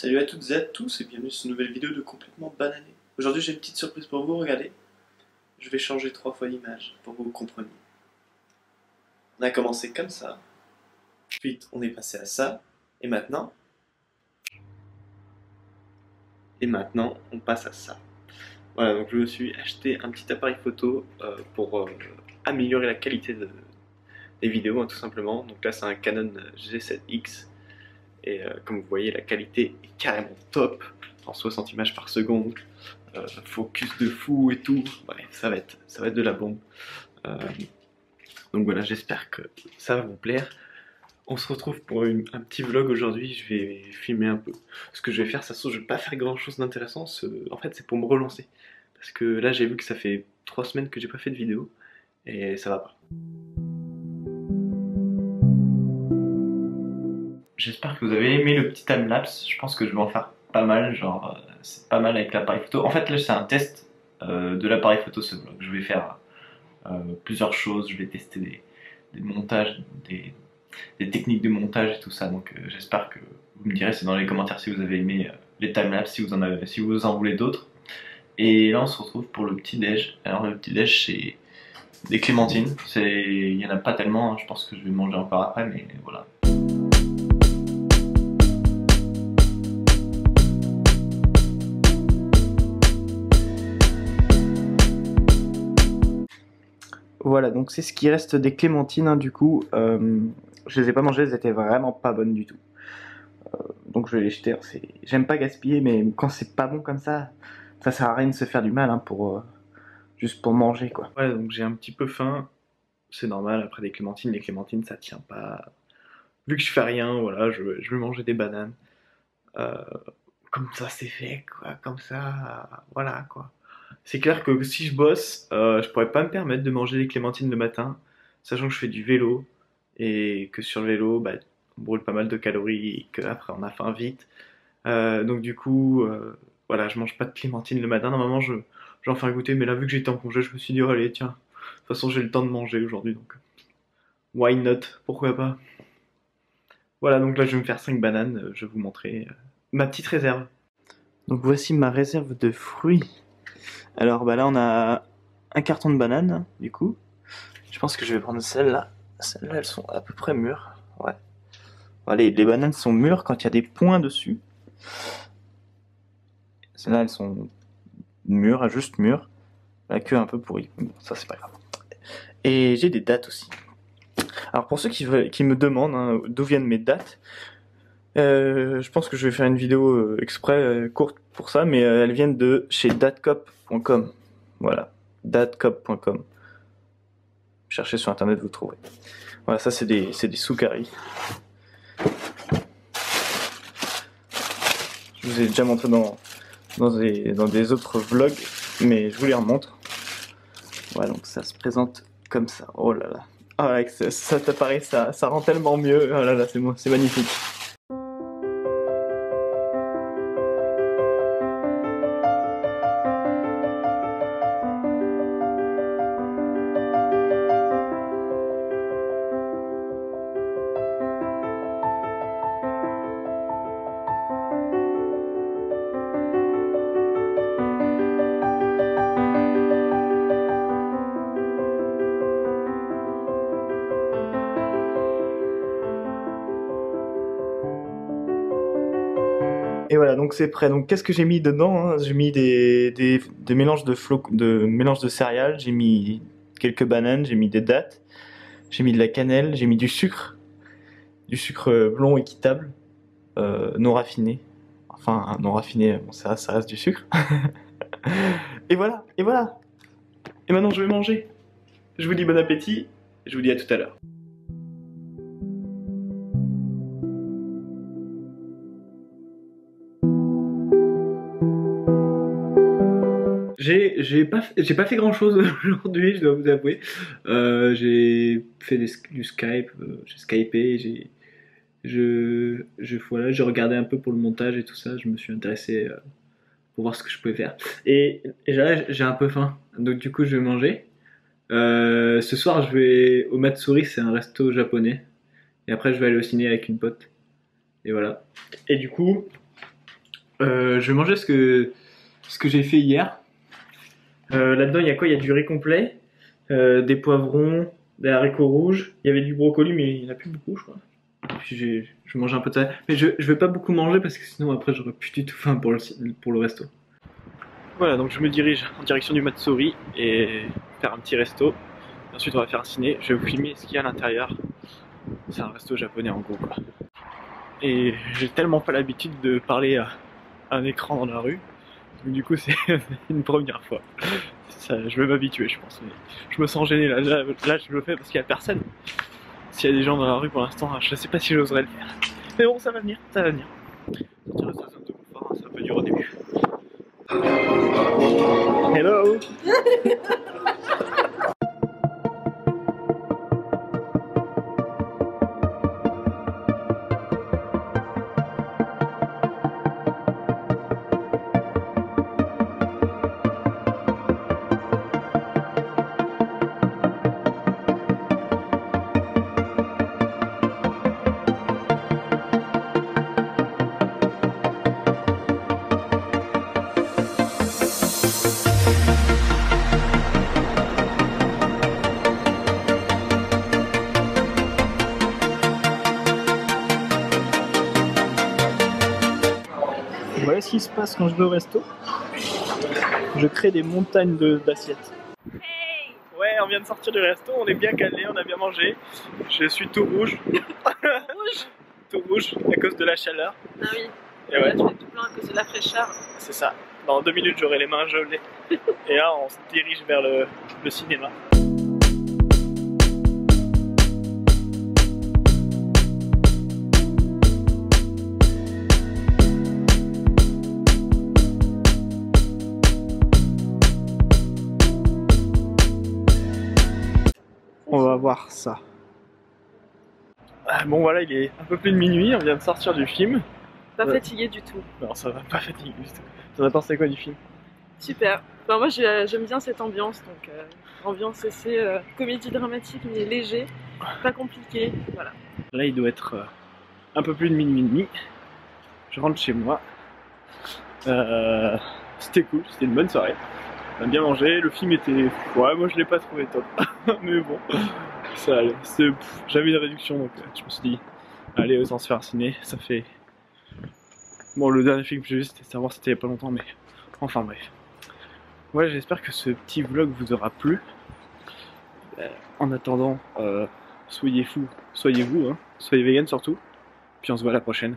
Salut à toutes et à tous et bienvenue sur une nouvelle vidéo de Complètement Banané. Aujourd'hui j'ai une petite surprise pour vous, regardez. Je vais changer 3 fois l'image pour que vous compreniez. On a commencé comme ça, ensuite on est passé à ça, et maintenant on passe à ça. Voilà, donc je me suis acheté un petit appareil photo pour améliorer la qualité des vidéos, hein, tout simplement. Donc là c'est un Canon G7X. Et comme vous voyez, la qualité est carrément top, en 60 images par seconde, focus de fou et tout. Ouais, ça va être de la bombe. Donc voilà, j'espère que ça va vous plaire. On se retrouve pour un petit vlog aujourd'hui. Je vais filmer un peu. Ce que je vais faire, ça se trouve, je vais pas faire grand chose d'intéressant. En fait, c'est pour me relancer. Parce que là, j'ai vu que ça fait 3 semaines que j'ai pas fait de vidéo. Et ça va pas. J'espère que vous avez aimé le petit timelapse. Je pense que je vais en faire pas mal, genre c'est pas mal avec l'appareil photo. En fait là c'est un test de l'appareil photo ce vlog. Je vais faire plusieurs choses, je vais tester des montages, des techniques de montage et tout ça. Donc j'espère que vous me direz c'est dans les commentaires si vous avez aimé les timelapse, si vous en voulez d'autres. Et là on se retrouve pour le petit déj. Alors le petit déj c'est des clémentines. Il y en a pas tellement, hein. Je pense que je vais manger encore après, mais voilà. Voilà, donc c'est ce qui reste des clémentines, hein, du coup. Je les ai pas mangées, elles étaient vraiment pas bonnes du tout. Donc je vais les jeter. J'aime pas gaspiller, mais quand c'est pas bon comme ça sert à rien de se faire du mal, hein, juste pour manger, quoi. Voilà, donc j'ai un petit peu faim. C'est normal, après les clémentines ça tient pas. Vu que je fais rien, voilà, je vais manger des bananes. Euh, Comme ça c'est fait, quoi, comme ça, voilà, quoi. C'est clair que si je bosse, je pourrais pas me permettre de manger des clémentines le matin, sachant que je fais du vélo, et que sur le vélo, bah, on brûle pas mal de calories, et qu'après on a faim vite. Donc du coup, voilà, je mange pas de clémentines le matin, normalement j'en fais un goûter, mais là vu que j'étais en congé, je me suis dit, oh, allez, tiens, de toute façon j'ai le temps de manger aujourd'hui, donc why not, pourquoi pas. Voilà, donc là je vais me faire 5 bananes, je vais vous montrer ma petite réserve. Donc voici ma réserve de fruits. Alors bah là on a un carton de bananes, du coup. Je pense que je vais prendre celle-là. Celles-là elles sont à peu près mûres. Ouais. Allez, les bananes sont mûres quand il y a des points dessus. Celles-là elles sont mûres, juste mûres. La queue un peu pourrie. Bon, ça c'est pas grave. Et j'ai des dattes aussi. Alors pour ceux qui me demandent, hein, d'où viennent mes dattes, je pense que je vais faire une vidéo exprès courte pour ça, mais elles viennent de chez datcop.com. Voilà, datcop.com. Cherchez sur internet, vous trouverez. Voilà, ça c'est des Sukari. Je vous ai déjà montré dans des autres vlogs, mais je vous les remontre. Voilà, donc ça se présente comme ça. Oh là là. Ah, avec cet appareil, ça rend tellement mieux. Oh là là, c'est magnifique. Et voilà, donc c'est prêt. Donc qu'est-ce que j'ai mis dedans, hein? J'ai mis des mélanges mélanges de céréales, j'ai mis quelques bananes, j'ai mis des dattes, j'ai mis de la cannelle, j'ai mis du sucre blond équitable, non raffiné. Enfin, non raffiné, bon, ça reste du sucre. Et voilà, et voilà. Et maintenant je vais manger. Je vous dis bon appétit, et je vous dis à tout à l'heure. J'ai pas fait grand chose aujourd'hui, je dois vous avouer. J'ai fait du Skype, j'ai Skypé, voilà, j'ai regardé un peu pour le montage et tout ça, je me suis intéressé pour voir ce que je pouvais faire. Et là, j'ai un peu faim, donc du coup, je vais manger. Ce soir, je vais au Matsuri, c'est un resto japonais. Et après, je vais aller au ciné avec une pote. Et voilà. Et du coup, Je vais manger ce que j'ai fait hier. Là-dedans, il y a quoi? Il y a du riz complet, des poivrons, des haricots rouges. Il y avait du brocoli, mais il n'y en a plus beaucoup, je crois. Puis je vais manger un peu de ça. Mais je vais pas beaucoup manger parce que sinon après j'aurais plus du tout faim pour le resto. Voilà, donc je me dirige en direction du Matsuri et faire un petit resto. Ensuite on va faire un ciné. Je vais vous filmer ce qu'il y a à l'intérieur. C'est un resto japonais en gros quoi. Et j'ai tellement pas l'habitude de parler à un écran dans la rue. Donc du coup c'est une première fois. Ça, je vais m'habituer je pense. Mais je me sens gêné là je le fais parce qu'il y a personne. S'il y a des gens dans la rue pour l'instant, je sais pas si j'oserais le faire. Mais bon, ça va venir, ça va venir. Sortir de sa zone de confort, c'est un peu dur au début. Hello. Voilà ce qui se passe quand je vais au resto. Je crée des montagnes d'assiettes. Hey, ouais, on vient de sortir du resto, on est bien calé, on a bien mangé. Je suis tout rouge. Tout rouge à cause de la chaleur. Ah oui. Et ouais. Tu es tout plein à cause de la fraîcheur. C'est ça. Dans 2 minutes, j'aurai les mains gelées. Et là, on se dirige vers le cinéma. On va voir ça. Bon voilà, il est un peu plus de minuit, on vient de sortir du film. Pas fatigué du tout. Non, ça va pas fatiguer du tout. T'en as pensé quoi du film? Super. Enfin, moi j'aime bien cette ambiance, donc ambiance assez comédie dramatique mais léger, pas compliqué, voilà. Là il doit être un peu plus de minuit et demi. Je rentre chez moi. C'était cool, c'était une bonne soirée. On a bien mangé, le film était... Ouais, moi je l'ai pas trouvé top. Mais bon, ça allait. J'avais une réduction donc je me suis dit, allez autant se faire un ciné, ça fait... Bon, le dernier film que j'ai vu c'était Star Wars, c'était il y a pas longtemps mais... Enfin bref. Voilà, j'espère que ce petit vlog vous aura plu. En attendant, soyez fous, soyez vous, hein. Soyez vegan surtout. Puis on se voit à la prochaine.